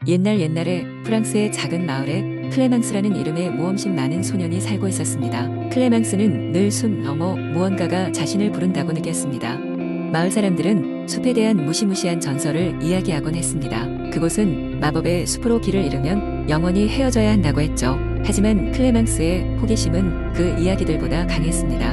옛날에 프랑스의 작은 마을에 클레망스라는 이름의 모험심 많은 소년이 살고 있었습니다. 클레망스는 늘 숲 너머 무언가가 자신을 부른다고 느꼈습니다. 마을 사람들은 숲에 대한 무시무시한 전설을 이야기하곤 했습니다. 그곳은 마법의 숲으로 길을 잃으면 영원히 헤어져야 한다고 했죠. 하지만 클레망스의 호기심은 그 이야기들보다 강했습니다.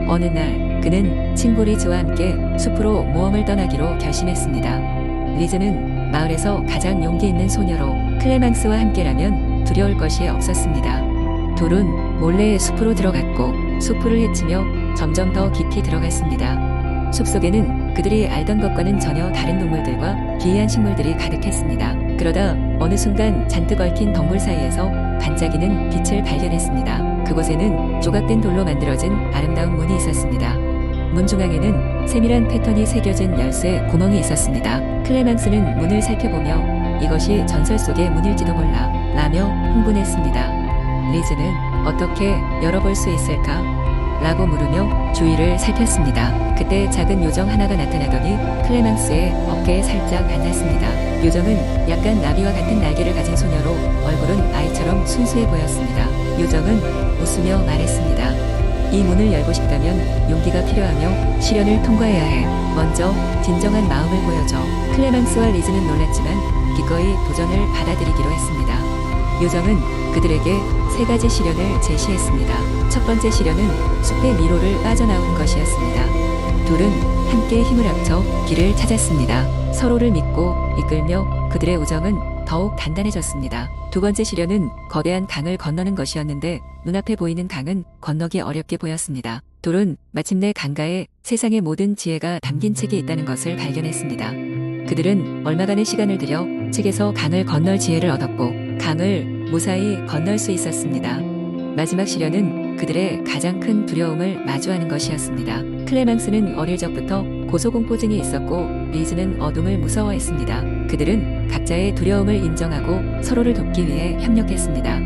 어느 날 그는 친구 리즈와 함께 숲으로 모험을 떠나기로 결심했습니다. 리즈는 마을에서 가장 용기 있는 소녀로 클레망스와 함께라면 두려울 것이 없었습니다. 둘은 몰래 숲으로 들어갔고 숲을 헤치며 점점 더 깊이 들어갔습니다. 숲속에는 그들이 알던 것과는 전혀 다른 동물들과 기이한 식물들이 가득했습니다. 그러다 어느 순간 잔뜩 얽힌 덩굴 사이에서 반짝이는 빛을 발견했습니다. 그곳에는 조각된 돌로 만들어진 아름다운 문이 있었습니다. 문 중앙에는 세밀한 패턴이 새겨진 열쇠 구멍이 있었습니다. 클레망스는 문을 살펴보며 이것이 전설 속의 문일지도 몰라 라며 흥분했습니다. 리즈는 어떻게 열어볼 수 있을까? 라고 물으며 주위를 살폈습니다. 그때 작은 요정 하나가 나타나더니 클레망스의 어깨에 살짝 앉았습니다. 요정은 약간 나비와 같은 날개를 가진 소녀로 얼굴은 아이처럼 순수해 보였습니다. 요정은 웃으며 말했습니다. 이 문을 열고 싶다면 용기가 필요하며 시련을 통과해야 해. 먼저 진정한 마음을 보여줘. 클레망스와 리즈는 놀랐지만 기꺼이 도전을 받아들이기로 했습니다. 요정은 그들에게 세 가지 시련을 제시했습니다. 첫 번째 시련은 숲의 미로를 빠져나오는 것이었습니다. 둘은 함께 힘을 합쳐 길을 찾았습니다. 서로를 믿고 이끌며 그들의 우정은 더욱 단단해졌습니다. 두 번째 시련은 거대한 강을 건너는 것이었는데 눈앞에 보이는 강은 건너기 어렵게 보였습니다. 둘은 마침내 강가에 세상의 모든 지혜가 담긴 책이 있다는 것을 발견했습니다. 그들은 얼마간의 시간을 들여 책에서 강을 건널 지혜를 얻었고 강을 무사히 건널 수 있었습니다. 마지막 시련은 그들의 가장 큰 두려움을 마주하는 것이었습니다. 클레망스는 어릴 적부터 고소공포증이 있었고 리즈는 어둠을 무서워했습니다. 그들은 각자의 두려움을 인정하고 서로를 돕기 위해 협력했습니다.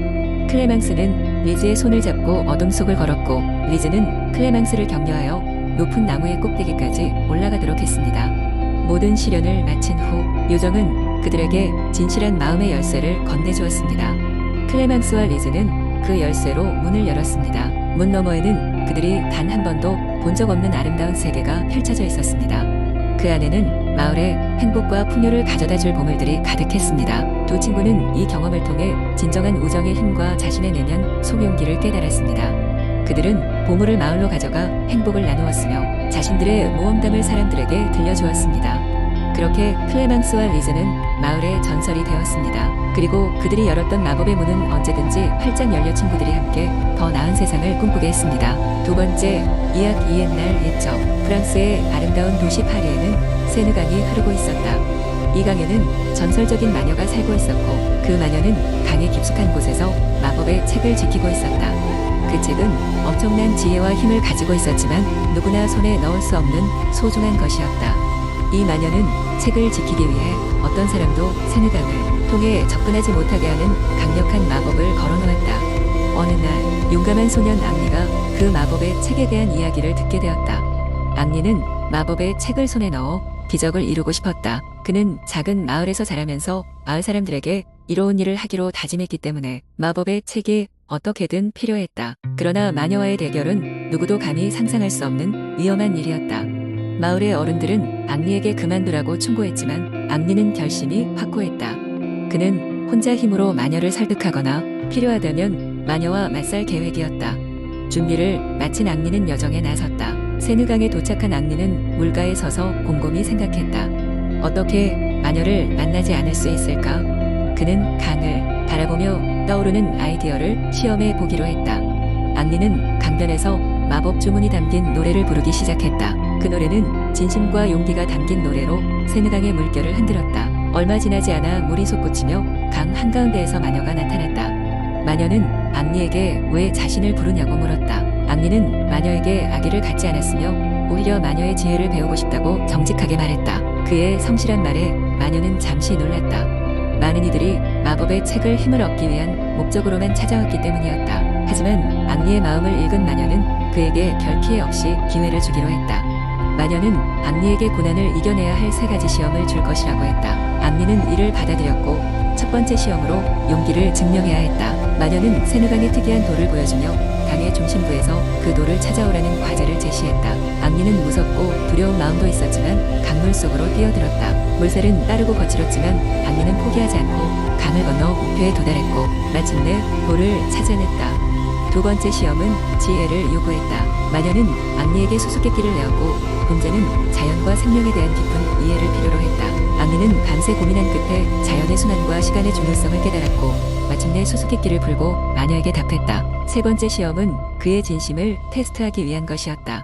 클레망스는 리즈의 손을 잡고 어둠 속을 걸었고 리즈는 클레망스를 격려하여 높은 나무의 꼭대기까지 올라가도록 했습니다. 모든 시련을 마친 후 요정은 그들에게 진실한 마음의 열쇠를 건네주었습니다. 클레망스와 리즈는 그 열쇠로 문을 열었습니다. 문 너머에는 그들이 단 한 번도 본 적 없는 아름다운 세계가 펼쳐져 있었습니다. 그 안에는 마을에 행복과 풍요를 가져다줄 보물들이 가득했습니다. 두 친구는 이 경험을 통해 진정한 우정의 힘과 자신의 내면 속용기를 깨달았습니다. 그들은 보물을 마을로 가져가 행복을 나누었으며 자신들의 모험담을 사람들에게 들려주었습니다. 그렇게 클레망스와 리즈는 마을의 전설이 되었습니다. 그리고 그들이 열었던 마법의 문은 언제든지 활짝 열려 친구들이 함께 더 나은 세상을 꿈꾸게 했습니다. 두 번째, 이야기 옛날 옛적 프랑스의 아름다운 도시 파리에는 세느강이 흐르고 있었다. 이 강에는 전설적인 마녀가 살고 있었고 그 마녀는 강의 깊숙한 곳에서 마법의 책을 지키고 있었다. 그 책은 엄청난 지혜와 힘을 가지고 있었지만 누구나 손에 넣을 수 없는 소중한 것이었다. 이 마녀는 책을 지키기 위해 어떤 사람도 세느강을 통해 접근하지 못하게 하는 강력한 마법을 걸어놓았다. 어느 날 용감한 소년 앙리가 그 마법의 책에 대한 이야기를 듣게 되었다. 앙리는 마법의 책을 손에 넣어 기적을 이루고 싶었다. 그는 작은 마을에서 자라면서 마을 사람들에게 이로운 일을 하기로 다짐했기 때문에 마법의 책이 어떻게든 필요했다. 그러나 마녀와의 대결은 누구도 감히 상상할 수 없는 위험한 일이었다. 마을의 어른들은 앙리에게 그만두라고 충고했지만 앙리는 결심이 확고했다. 그는 혼자 힘으로 마녀를 설득하거나 필요하다면 마녀와 맞설 계획이었다. 준비를 마친 앙리는 여정에 나섰다. 세느강에 도착한 앙리는 물가에 서서 곰곰이 생각했다. 어떻게 마녀를 만나지 않을 수 있을까? 그는 강을 바라보며 떠오르는 아이디어를 시험해 보기로 했다. 앙리는 강변에서 마법 주문이 담긴 노래를 부르기 시작했다. 그 노래는 진심과 용기가 담긴 노래로 세느강의 물결을 흔들었다. 얼마 지나지 않아 물이 솟구치며 강 한가운데에서 마녀가 나타났다. 마녀는 앙리에게 왜 자신을 부르냐고 물었다. 앙리는 마녀에게 아기를 갖지 않았으며 오히려 마녀의 지혜를 배우고 싶다고 정직하게 말했다. 그의 성실한 말에 마녀는 잠시 놀랐다. 많은 이들이 마법의 책을 힘을 얻기 위한 목적으로만 찾아왔기 때문이었다. 하지만 앙리의 마음을 읽은 마녀는 그에게 별 피해 없이 기회를 주기로 했다. 마녀는 앙리에게 고난을 이겨내야 할 세 가지 시험을 줄 것이라고 했다. 앙리는 이를 받아들였고 첫 첫 번째 시험으로 용기를 증명해야 했다. 마녀는 세누강의 특이한 돌을 보여주며 강의 중심부에서 그 돌을 찾아오라는 과제를 제시했다. 앙리는 무섭고 두려운 마음도 있었지만 강물 속으로 뛰어들었다. 물살은 빠르고 거칠었지만 앙리는 포기하지 않고 강을 건너 목표에 도달했고 마침내 돌을 찾아냈다. 두 번째 시험은 지혜를 요구했다. 마녀는 앙리에게 수수께끼를 내었고 문제는 자연과 생명에 대한 깊은 이해를 필요로 했다. 앙리는 밤새 고민한 끝에 자연의 순환과 시간의 중요성을 깨달았고 마침내 수수께끼를 풀고 마녀에게 답했다. 세 번째 시험은 그의 진심을 테스트하기 위한 것이었다.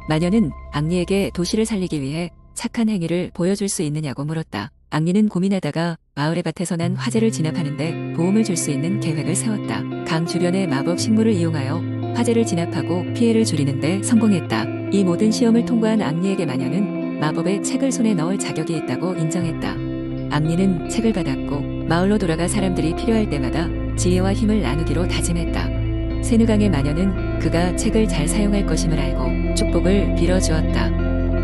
마녀는 앙리에게 도시를 살리기 위해 착한 행위를 보여줄 수 있느냐고 물었다. 앙리는 고민하다가 마을의 밭에서 난 화재를 진압하는데 도움을 줄 수 있는 계획을 세웠다. 강 주변의 마법 식물을 이용하여 화재를 진압하고 피해를 줄이는데 성공했다. 이 모든 시험을 통과한 앙리에게 마녀는 마법의 책을 손에 넣을 자격이 있다고 인정했다. 앙리는 책을 받았고 마을로 돌아가 사람들이 필요할 때마다 지혜와 힘을 나누기로 다짐했다. 세누강의 마녀는 그가 책을 잘 사용할 것임을 알고 축복을 빌어주었다.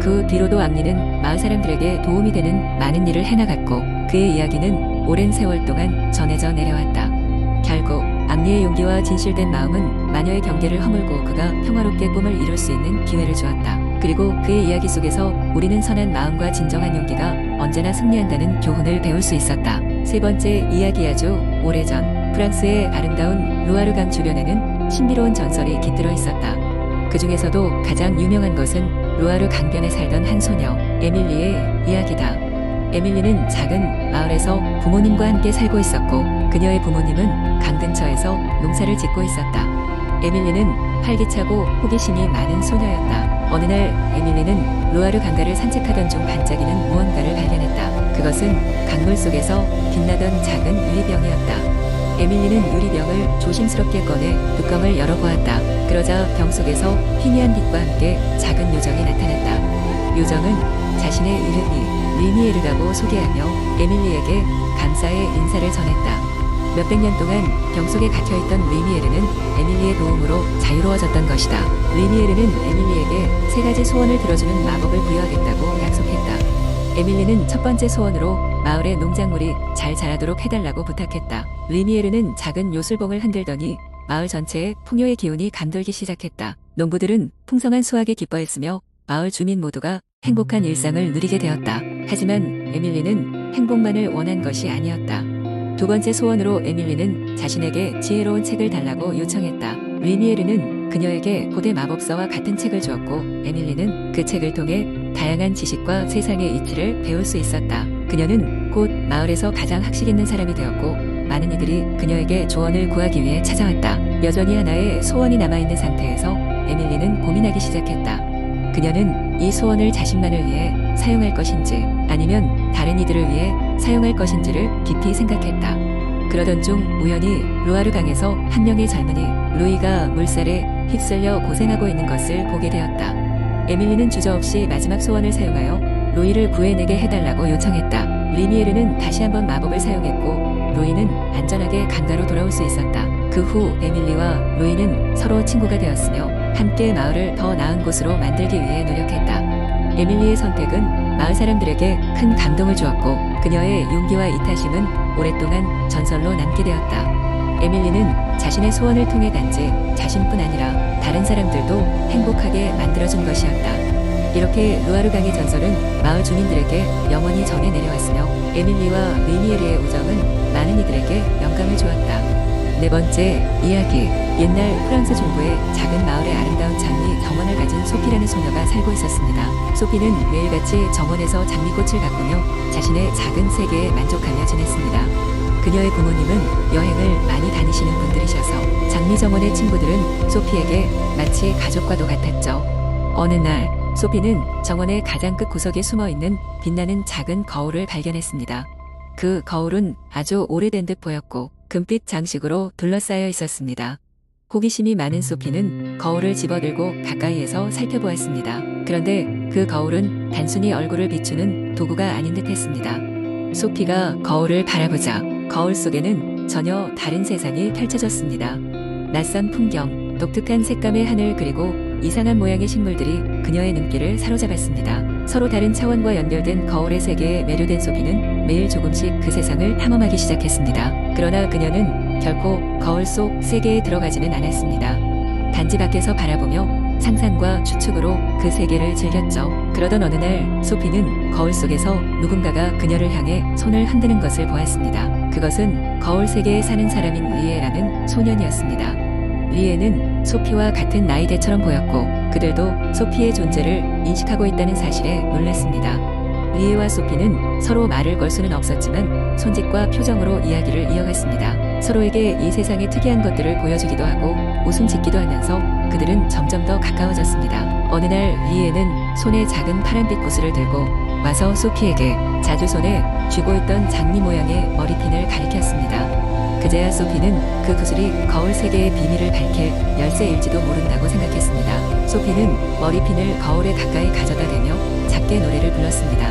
그 뒤로도 앙리는 마을 사람들에게 도움이 되는 많은 일을 해나갔고 그의 이야기는 오랜 세월 동안 전해져 내려왔다. 결국 앙리의 용기와 진실된 마음은 마녀의 경계를 허물고 그가 평화롭게 꿈을 이룰 수 있는 기회를 주었다. 그리고 그의 이야기 속에서 우리는 선한 마음과 진정한 용기가 언제나 승리한다는 교훈을 배울 수 있었다. 세 번째 이야기. 아주 오래전 프랑스의 아름다운 루아르 강 주변에는 신비로운 전설이 깃들어 있었다. 그 중에서도 가장 유명한 것은 루아르 강변에 살던 한 소녀 에밀리의 이야기다. 에밀리는 작은 마을에서 부모님과 함께 살고 있었고 그녀의 부모님은 강 근처에서 농사를 짓고 있었다. 에밀리는 활기차고 호기심이 많은 소녀였다. 어느 날 에밀리는 루아르 강가를 산책하던 중 반짝이는 무언가를 발견했다. 그것은 강물 속에서 빛나던 작은 유리병이었다. 에밀리는 유리병을 조심스럽게 꺼내 뚜껑을 열어보았다. 그러자 병 속에서 희미한 빛과 함께 작은 요정이 나타났다. 요정은 자신의 이름이 리미에르라고 소개하며 에밀리에게 감사의 인사를 전했다. 몇백 년 동안 병 속에 갇혀있던 리미에르는 에밀리의 도움으로 자유로워졌던 것이다. 리미에르는 에밀리에게 세 가지 소원을 들어주는 마법을 부여하겠다고 약속했다. 에밀리는 첫 번째 소원으로 마을의 농작물이 잘 자라도록 해달라고 부탁했다. 리미에르는 작은 요술봉을 흔들더니 마을 전체에 풍요의 기운이 감돌기 시작했다. 농부들은 풍성한 수확에 기뻐했으며 마을 주민 모두가 행복한 일상을 누리게 되었다. 하지만 에밀리는 행복만을 원한 것이 아니었다. 두 번째 소원으로 에밀리는 자신에게 지혜로운 책을 달라고 요청했다. 리미에르는 그녀에게 고대 마법사와 같은 책을 주었고 에밀리는 그 책을 통해 다양한 지식과 세상의 이치를 배울 수 있었다. 그녀는 곧 마을에서 가장 학식 있는 사람이 되었고 많은 이들이 그녀에게 조언을 구하기 위해 찾아왔다. 여전히 하나의 소원이 남아있는 상태에서 에밀리는 고민하기 시작했다. 그녀는 이 소원을 자신만을 위해 사용할 것인지 아니면 다른 이들을 위해 사용할 것인지를 깊이 생각했다. 그러던 중 우연히 루아르 강에서 한 명의 젊은이 루이가 물살에 휩쓸려 고생하고 있는 것을 보게 되었다. 에밀리는 주저없이 마지막 소원을 사용하여 루이를 구해내게 해달라고 요청했다. 리미에르는 다시 한번 마법을 사용했고 루이는 안전하게 강가로 돌아올 수 있었다. 그 후 에밀리와 루이는 서로 친구가 되었으며 함께 마을을 더 나은 곳으로 만들기 위해 노력했다. 에밀리의 선택은 마을 사람들에게 큰 감동을 주었고 그녀의 용기와 이타심은 오랫동안 전설로 남게 되었다. 에밀리는 자신의 소원을 통해 단지 자신뿐 아니라 다른 사람들도 행복하게 만들어준 것이었다. 이렇게 루아르 강의 전설은 마을 주민들에게 영원히 전해 내려왔으며 에밀리와 리미에르의 우정은 많은 이들에게 영감을 주었다. 네 번째 이야기. 옛날 프랑스 중부의 작은 마을에 아름다운 장미 정원을 가진 소피라는 소녀가 살고 있었습니다. 소피는 매일같이 정원에서 장미꽃을 가꾸며 자신의 작은 세계에 만족하며 지냈습니다. 그녀의 부모님은 여행을 많이 다니시는 분들이셔서 장미 정원의 친구들은 소피에게 마치 가족과도 같았죠. 어느 날 소피는 정원의 가장 끝 구석에 숨어있는 빛나는 작은 거울을 발견했습니다. 그 거울은 아주 오래된 듯 보였고 금빛 장식으로 둘러싸여 있었습니다. 호기심이 많은 소피는 거울을 집어들고 가까이에서 살펴보았습니다. 그런데 그 거울은 단순히 얼굴을 비추는 도구가 아닌 듯 했습니다. 소피가 거울을 바라보자 거울 속에는 전혀 다른 세상이 펼쳐졌습니다. 낯선 풍경, 독특한 색감의 하늘 그리고 이상한 모양의 식물들이 그녀의 눈길을 사로잡았습니다. 서로 다른 차원과 연결된 거울의 세계에 매료된 소피는 매일 조금씩 그 세상을 탐험하기 시작했습니다. 그러나 그녀는 결코 거울 속 세계에 들어가지는 않았습니다. 단지 밖에서 바라보며 상상과 추측으로 그 세계를 즐겼죠. 그러던 어느 날 소피는 거울 속에서 누군가가 그녀를 향해 손을 흔드는 것을 보았습니다. 그것은 거울 세계에 사는 사람인 리에라는 소년이었습니다. 리에는 소피와 같은 나이대처럼 보였고 그들도 소피의 존재를 인식하고 있다는 사실에 놀랐습니다. 리에와 소피는 서로 말을 걸 수는 없었지만 손짓과 표정으로 이야기를 이어갔습니다. 서로에게 이 세상의 특이한 것들을 보여주기도 하고 웃음 짓기도 하면서 그들은 점점 더 가까워졌습니다. 어느 날 리에는 손에 작은 파란빛 구슬을 들고 와서 소피에게 자주손에 쥐고 있던 장미 모양의 머리핀을 가리켰습니다. 그제야 소피는 그 구슬이 거울 세계의 비밀을 밝힐 열쇠일지도 모른다고 생각했습니다. 소피는 머리핀을 거울에 가까이 가져다 대며 작게 노래를 불렀습니다.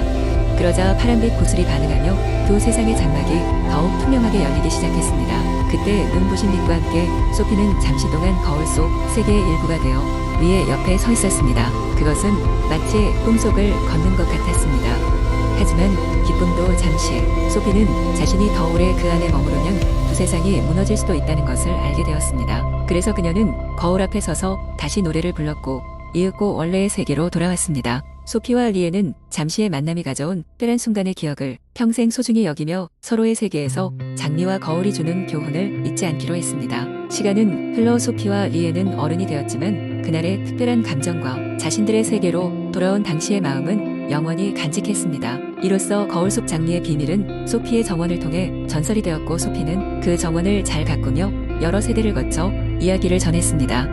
그러자 파란빛 구슬이 반응하며 두 세상의 장막이 더욱 투명하게 열리기 시작했습니다. 그때 눈부신 빛과 함께 소피는 잠시 동안 거울 속 세계의 일부가 되어 리에 옆에 서 있었습니다. 그것은 마치 꿈속을 걷는 것 같았습니다. 하지만 기쁨도 잠시, 소피는 자신이 더 오래 그 안에 머무르면 두 세상이 무너질 수도 있다는 것을 알게 되었습니다. 그래서 그녀는 거울 앞에 서서 다시 노래를 불렀고 이윽고 원래의 세계로 돌아왔습니다. 소피와 리에는 잠시의 만남이 가져온 특별한 순간의 기억을 평생 소중히 여기며 서로의 세계에서 장미와 거울이 주는 교훈을 잊지 않기로 했습니다. 시간은 흘러 소피와 리에는 어른이 되었지만 그날의 특별한 감정과 자신들의 세계로 돌아온 당시의 마음은 영원히 간직했습니다. 이로써 거울 속 장미의 비밀은 소피의 정원을 통해 전설이 되었고 소피는 그 정원을 잘 가꾸며 여러 세대를 거쳐 이야기를 전했습니다.